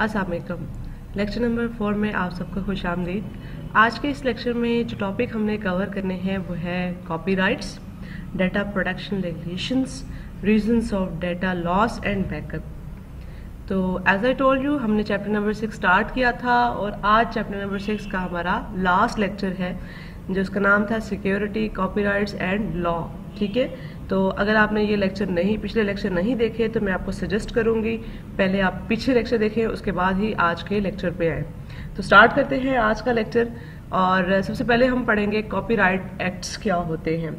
अस्सलाम वालेकुम। Lecture number 4 में आप सबको खुश आमदीद। आज के इस लेक्चर में जो टॉपिक हमने कवर करने हैं वो है copyrights, data protection regulations, reasons of data loss and backup. तो एज आई टोल्ड यू, हमने चैप्टर नंबर 6 स्टार्ट किया था और आज चैप्टर नंबर 6 का हमारा लास्ट लेक्चर है जिसका नाम था सिक्योरिटी, कॉपीराइट्स एंड लॉ। ठीक है, तो अगर आपने ये पिछले लेक्चर नहीं देखे तो मैं आपको सजेस्ट करूंगी पहले आप पीछे लेक्चर देखें, उसके बाद ही आज के लेक्चर पे आए। तो स्टार्ट करते हैं आज का लेक्चर। और सबसे पहले हम पढ़ेंगे कॉपीराइट एक्ट्स क्या होते हैं।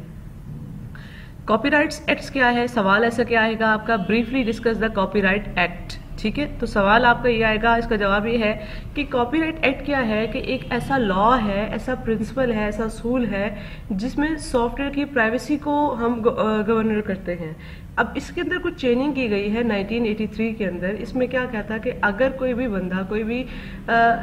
कॉपीराइट्स एक्ट्स क्या है, सवाल ऐसा क्या आएगा आपका, briefly discuss the copyright act. ठीक है, तो सवाल आपका ये आएगा, इसका जवाब ये है कि कॉपीराइट एक्ट क्या है कि एक ऐसा लॉ है, ऐसा प्रिंसिपल है, ऐसा असूल है जिसमें सॉफ्टवेयर की प्राइवेसी को हम गवर्नर करते हैं। अब इसके अंदर कुछ चेंजिंग की गई है 1983 के अंदर। इसमें क्या कहता है कि अगर कोई भी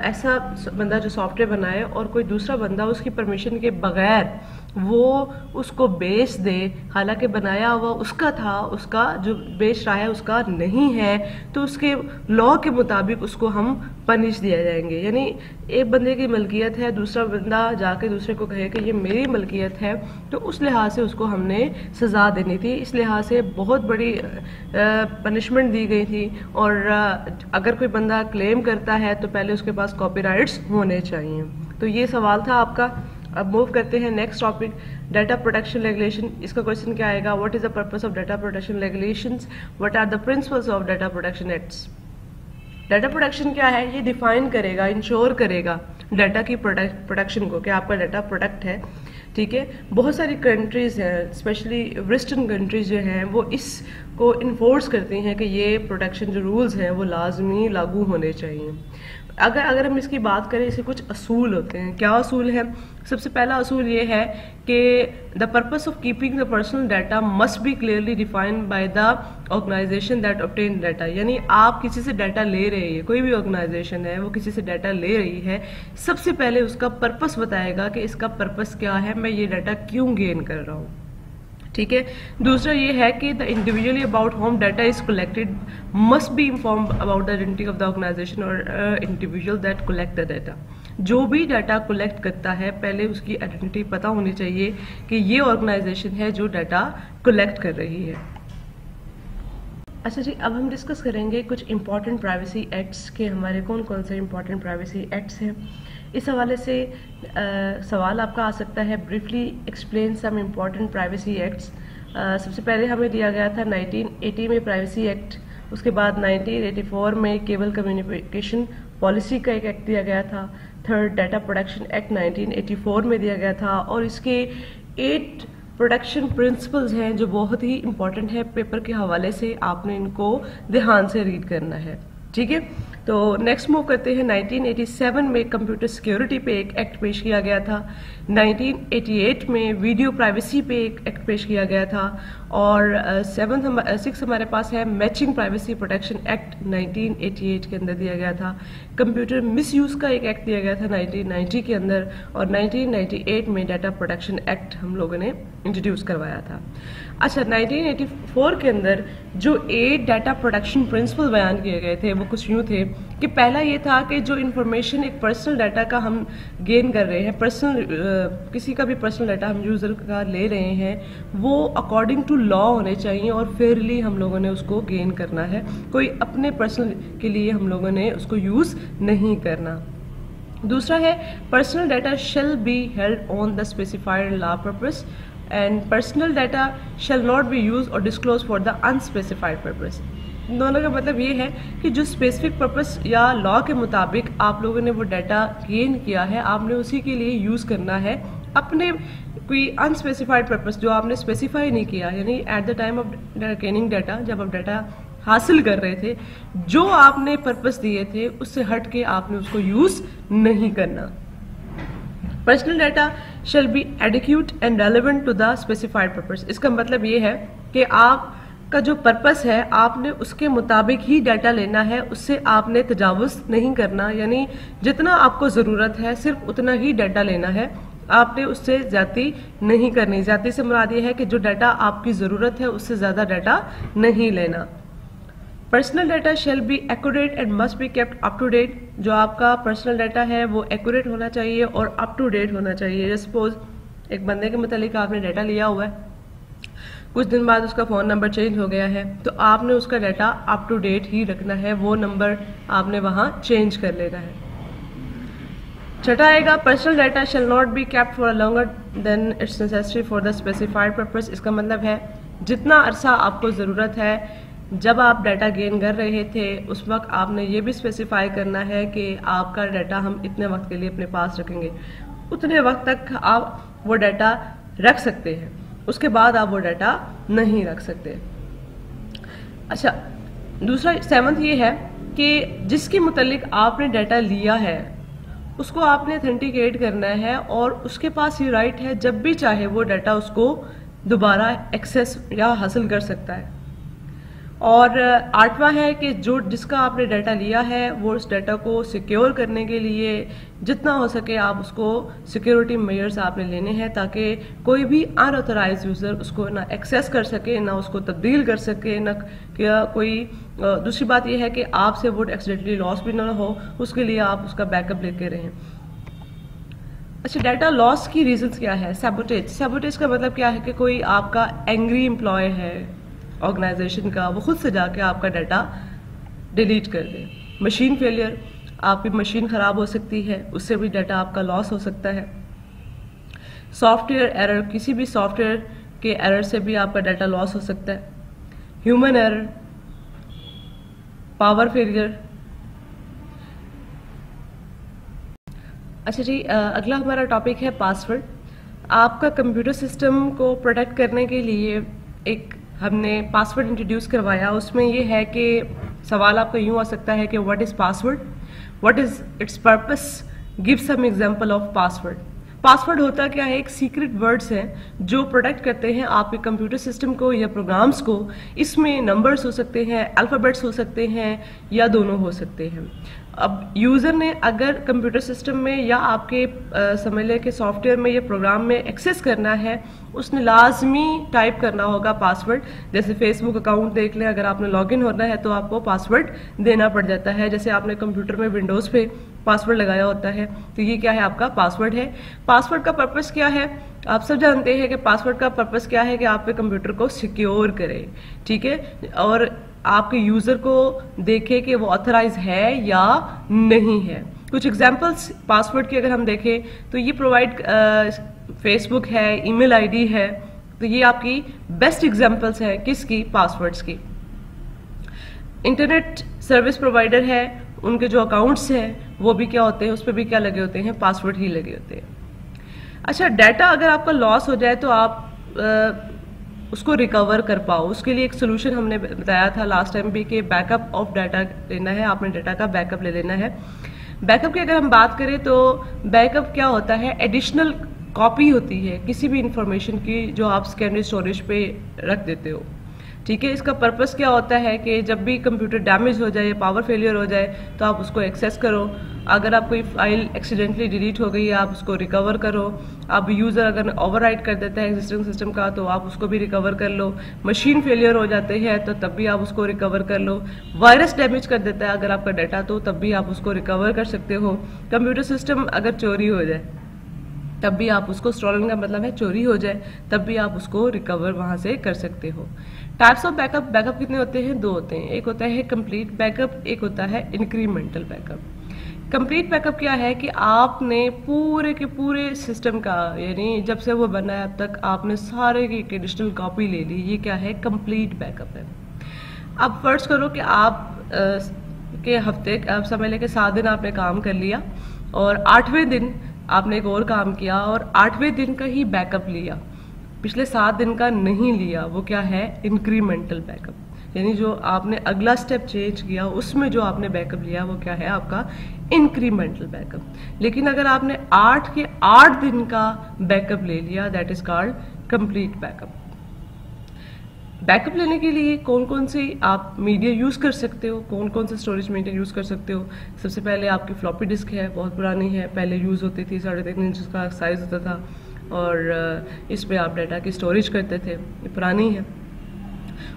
ऐसा बंदा जो सॉफ्टवेयर बनाए और कोई दूसरा बंदा उसकी परमिशन के बगैर वो उसको बेच दे, हालांकि बनाया हुआ उसका था, उसका जो बेच रहा है उसका नहीं है, तो उसके लॉ के मुताबिक उसको हम पनिश दिया जाएंगे। यानी एक बंदे की मलकियत है, दूसरा बंदा जाके दूसरे को कहे कि ये मेरी मलकियत है, तो उस लिहाज से उसको हमने सजा देनी थी। इस लिहाज से बहुत बड़ी पनिशमेंट दी गई थी। और अगर कोई बंदा क्लेम करता है तो पहले उसके पास कॉपीराइट्स होने चाहिए। तो ये सवाल था आपका। अब मूव करते हैं next topic, data protection regulation. इसका क्वेश्चन क्या आएगा, what is the purpose of data protection regulations, what are the principles of data protection acts. Data protection क्या है, ये डिफाइन करेगा, इंश्योर करेगा डाटा की प्रोटेक्शन को, कि आपका डाटा प्रोटेक्ट है। ठीक है, बहुत सारी कंट्रीज हैं, स्पेशली वेस्टर्न कंट्रीज जो हैं वो इसको इन्फोर्स करती हैं कि ये प्रोटेक्शन जो रूल्स हैं वो लाजमी लागू होने चाहिए। अगर हम इसकी बात करें, इसके कुछ असूल होते हैं। क्या असूल है, सबसे पहला असूल ये है कि the purpose of keeping the personal data must be clearly defined by the organisation that obtain data. यानी आप किसी से डाटा ले रहे हैं, कोई भी ऑर्गेनाइजेशन है वो किसी से डाटा ले रही है, सबसे पहले उसका पर्पस बताएगा कि इसका पर्पस क्या है, मैं ये डाटा क्यों गेन कर रहा हूँ। ठीक है, दूसरा ये है कि the individually about whom data is collected must be inform about the identity of the organisation or individual that collect the data. जो भी डाटा कलेक्ट करता है पहले उसकी आइडेंटिटी पता होनी चाहिए कि ये ऑर्गेनाइजेशन है जो डाटा कलेक्ट कर रही है। अच्छा जी, अब हम डिस्कस करेंगे कुछ इंपॉर्टेंट प्राइवेसी एक्ट्स के हमारे कौन कौन से इंपॉर्टेंट प्राइवेसी एक्ट्स हैं। इस हवाले से सवाल आपका आ सकता है, briefly explain some important privacy acts. सबसे पहले हमें दिया गया था 1980 में प्राइवेसी एक्ट, उसके बाद 1984 में केबल कम्युनिकेशन पॉलिसी का एक एक्ट दिया गया था, थर्ड डाटा प्रोटेक्शन एक्ट 1984 में दिया गया था, और इसके 8 प्रोटेक्शन प्रिंसिपल्स हैं जो बहुत ही इंपॉर्टेंट है। पेपर के हवाले से आपने इनको ध्यान से रीड करना है। ठीक है, तो नेक्स्ट मूव करते हैं। 1987 में कंप्यूटर सिक्योरिटी पे एक एक्ट पेश किया गया था, 1988 में वीडियो प्राइवेसी पे एक एक्ट पेश किया गया था, और 6 हमारे पास है मैचिंग प्राइवेसी प्रोटेक्शन एक्ट 1988 के अंदर दिया गया था। कंप्यूटर मिसयूज का एक एक्ट दिया गया था 1990 के अंदर, और 1998 में डाटा प्रोटेक्शन एक्ट हम लोगों ने इंट्रोड्यूस करवाया था। अच्छा, 1984 के अंदर जो 8 डाटा प्रोटेक्शन प्रिंसिपल बयान किए गए थे वो कुछ यूँ थे कि पहला ये था कि जो इन्फॉर्मेशन एक पर्सनल डाटा का हम गेन कर रहे हैं, किसी का भी पर्सनल डाटा हम यूजर का ले रहे हैं, वो अकॉर्डिंग टू लॉ होने चाहिए और फेयरली हम लोगों ने उसको गेन करना है। कोई अपने पर्सनल के लिए हम लोगों ने उसको यूज नहीं करना। दूसरा है personal data shall be held on the specified law purpose and personal data shall not be use or disclose for the unspecified purpose. दोनों का मतलब ये है कि जो स्पेसिफिक पर्पस या लॉ के मुताबिक आप लोगों ने वो डाटा गेन किया है, आपने उसी के लिए यूज करना है। अपने कोई अनस्पेसिफाइड पर्पस जो आपने स्पेसिफाई नहीं किया, यानी at the time of gaining data, जब आप डाटा हासिल कर रहे थे, जो आपने पर्पस दिए थे उससे हट के आपने उसको यूज नहीं करना। Personal data shall be adequate and relevant to the specified purpose. इसका मतलब ये है कि आपका जो पर्पस है आपने उसके मुताबिक ही डाटा लेना है, उससे आपने तजावुज नहीं करना। यानी जितना आपको ज़रूरत है सिर्फ उतना ही डाटा लेना है, आपने उससे ज्यादती नहीं करनी। ज्यादती से मुराद ये है कि जो डाटा आपकी ज़रूरत है उससे ज़्यादा डाटा नहीं लेना। Personal data shall be accurate and must be kept up to date. जो आपका पर्सनल डाटा है वो एक्यूरेट होना चाहिए और अप टू डेट होना चाहिए। सपोज एक बंदे के मतलब आपने डाटा लिया हुआ है, कुछ दिन बाद उसका फ़ोन नंबर चेंज हो गया है, तो आपने उसका डाटा अप टू डेट ही रखना है, वो नंबर आपने वहाँ चेंज कर लेना है। छठा आएगा personal data shall not be kept for a longer than it's necessary for the specified purpose. इसका मतलब है जितना अरसा आपको ज़रूरत है, जब आप डाटा गेन कर रहे थे उस वक्त आपने ये भी स्पेसिफाई करना है कि आपका डाटा हम इतने वक्त के लिए अपने पास रखेंगे, उतने वक्त तक आप वो डाटा रख सकते हैं, उसके बाद आप वो डाटा नहीं रख सकते। अच्छा, दूसरा 7th ये है कि जिसके मुतालिक आपने डाटा लिया है उसको आपने ऑथेंटिकेट करना है और उसके पास ये राइट है जब भी चाहे वो डाटा उसको दोबारा एक्सेस या हासिल कर सकता है। और 8वां है कि जो जिसका आपने डाटा लिया है वो उस डाटा को सिक्योर करने के लिए जितना हो सके आप उसको सिक्योरिटी मेजर्स आपने लेने हैं ताकि कोई भी अनऑथराइज्ड यूज़र उसको ना एक्सेस कर सके, ना उसको तब्दील कर सके, ना क्या कोई दूसरी बात यह है कि आपसे वो एक्सीडेंटली लॉस भी ना हो, उसके लिए आप उसका बैकअप लेके रहें। अच्छा, डाटा लॉस की रीजंस क्या है? सैबोटेज। सैबोटेज का मतलब क्या है कि कोई आपका एंग्री एम्प्लॉय है ऑर्गेनाइजेशन का, वो खुद से जाके आपका डाटा डिलीट कर दे। मशीन फेलियर, आपकी मशीन ख़राब हो सकती है, उससे भी डाटा आपका लॉस हो सकता है। सॉफ्टवेयर एरर, किसी भी सॉफ्टवेयर के एरर से भी आपका डाटा लॉस हो सकता है। Human error, power failure. अच्छा जी, अगला हमारा टॉपिक है पासवर्ड। आपका कंप्यूटर सिस्टम को प्रोटेक्ट करने के लिए एक हमने पासवर्ड इंट्रोड्यूस करवाया। उसमें ये है कि सवाल आपका यूँ आ सकता है कि what is password, what is its purpose, give some example of password. Password होता क्या है? एक सीक्रेट वर्ड्स हैं जो प्रोटेक्ट करते हैं आपके कंप्यूटर सिस्टम को या प्रोग्राम्स को। इसमें नंबर्स हो सकते हैं, अल्फ़ाबेट्स हो सकते हैं या दोनों हो सकते हैं। अब यूज़र ने अगर कंप्यूटर सिस्टम में या आपके समझ लें कि सॉफ्टवेयर में या प्रोग्राम में एक्सेस करना है, उसने लाजमी टाइप करना होगा पासवर्ड। जैसे फेसबुक अकाउंट देख लें, अगर आपने लॉगिन होना है तो आपको पासवर्ड देना पड़ जाता है। जैसे आपने कंप्यूटर में विंडोज़ पे पासवर्ड लगाया होता है, तो ये क्या है? आपका पासवर्ड है। पासवर्ड का पर्पस क्या है? आप सब जानते हैं कि पासवर्ड का पर्पस क्या है कि आपके कंप्यूटर को सिक्योर करे, ठीक है, और आपके यूजर को देखे कि वो ऑथराइज है या नहीं है। कुछ एग्जांपल्स पासवर्ड की अगर हम देखें तो ये प्रोवाइड फेसबुक है, ईमेल आईडी है, तो ये आपकी बेस्ट एग्जांपल्स है किसकी? पासवर्ड्स की। इंटरनेट सर्विस प्रोवाइडर है, उनके जो अकाउंट्स हैं वो भी क्या होते हैं, उस पर भी क्या लगे होते हैं? पासवर्ड ही लगे होते हैं। अच्छा, डाटा अगर आपका लॉस हो जाए तो आप उसको रिकवर कर पाओ, उसके लिए एक सोल्यूशन हमने बताया था लास्ट टाइम भी कि बैकअप ऑफ डाटा लेना है, आपने डाटा का बैकअप ले लेना है। बैकअप की अगर हम बात करें तो बैकअप क्या होता है? एडिशनल कॉपी होती है किसी भी इंफॉर्मेशन की जो आप सेकेंडरी स्टोरेज पे रख देते हो, ठीक है। इसका पर्पस क्या होता है कि जब भी कंप्यूटर डैमेज हो जाए या पावर फेलियर हो जाए तो आप उसको एक्सेस करो। अगर आप कोई फाइल एक्सीडेंटली डिलीट हो गई है आप उसको रिकवर करो। अब यूज़र अगर ओवरराइट कर देता है एग्जिस्टिंग सिस्टम का तो आप उसको भी रिकवर कर लो। मशीन फेलियर हो जाते हैं तो तब भी आप उसको रिकवर कर लो। वायरस डैमेज कर देता है अगर आपका डाटा तो तब भी आप उसको रिकवर कर सकते हो। कंप्यूटर सिस्टम अगर चोरी हो जाए तब भी आप उसको, स्टोलन का मतलब है चोरी हो जाए, तब भी आप उसको रिकवर वहां से कर सकते हो। टाइप्स ऑफ बैकअप, बैकअप कितने होते हैं? 2 होते हैं। एक होता है कंप्लीट बैकअप, एक होता है इंक्रीमेंटल बैकअप। कंप्लीट बैकअप क्या है कि आपने पूरे के पूरे सिस्टम का, यानी जब से वो बना है अब तक आपने सारे की एडिशनल कॉपी ले ली, ये क्या है? कंप्लीट बैकअप है। अब फर्ज करो कि आप के हफ्ते, आप समझ लें कि 7 दिन आपने काम कर लिया और 8वें दिन आपने एक और काम किया और 8वें दिन का ही बैकअप लिया, पिछले 7 दिन का नहीं लिया। वो क्या है? इंक्रीमेंटल बैकअप, यानी जो आपने अगला स्टेप चेंज किया उसमें जो आपने बैकअप लिया वो क्या है? आपका इंक्रीमेंटल बैकअप। लेकिन अगर आपने 8 के 8 दिन का बैकअप ले लिया, that is called complete backup. Backup लेने के लिए कौन कौन सी आप मीडिया यूज़ कर सकते हो, कौन कौन से स्टोरेज मीडिया यूज़ कर सकते हो? सबसे पहले आपकी फ्लॉपी डिस्क है, बहुत पुरानी है, पहले यूज़ होती थी, 3.5 इंच का साइज़ होता था और इस पे आप डाटा की स्टोरेज करते थे, ये पुरानी है।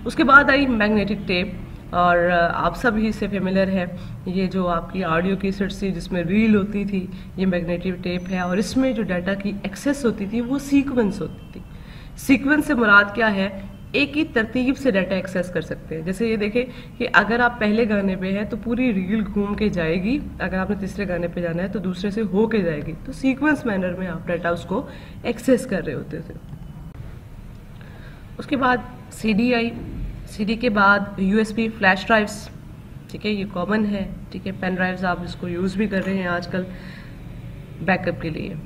उसके बाद आई मैग्नेटिक टेप और आप सब ही इससे फेमिलियर है। ये जो आपकी ऑडियो की सेट थी जिसमें रील होती थी, ये मैग्नेटिक टेप है और इसमें जो डाटा की एक्सेस होती थी वो सीक्वेंस होती थी। सीक्वेंस से मुराद क्या है, एक ही तरतीब से डाटा एक्सेस कर सकते हैं। जैसे ये देखें कि अगर आप पहले गाने पे हैं तो पूरी रील घूम के जाएगी, अगर आपने तीसरे गाने पे जाना है तो दूसरे से हो के जाएगी। तो सीक्वेंस मैनर में आप डाटा उसको एक्सेस कर रहे होते थे। उसके बाद सीडी आई, सीडी के बाद यूएसबी फ्लैश ड्राइव्स, ठीक है, ये कॉमन है, ठीक है। पेन ड्राइव्स आप इसको यूज़ भी कर रहे हैं आजकल बैकअप के लिए।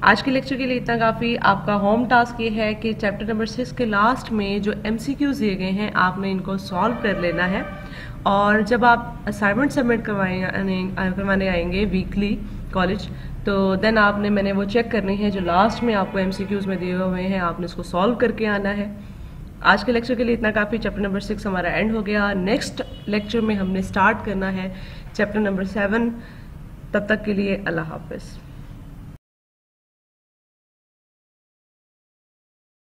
आज के लेक्चर के लिए इतना काफ़ी। आपका होम टास्क ये है कि चैप्टर नंबर 6 के लास्ट में जो MCQs दिए गए हैं आपने इनको सॉल्व कर लेना है, और जब आप असाइनमेंट सबमिट करवाने आएंगे वीकली कॉलेज, तो देन मैंने वो चेक करने हैं जो लास्ट में आपको MCQs में दिए हुए हैं, आपने इसको सॉल्व करके आना है। आज के लेक्चर के लिए इतना काफ़ी। चैप्टर नंबर 6 हमारा एंड हो गया। नेक्स्ट लेक्चर में हमने स्टार्ट करना है चैप्टर नंबर 7। तब तक के लिए अल्लाह हाफिज़।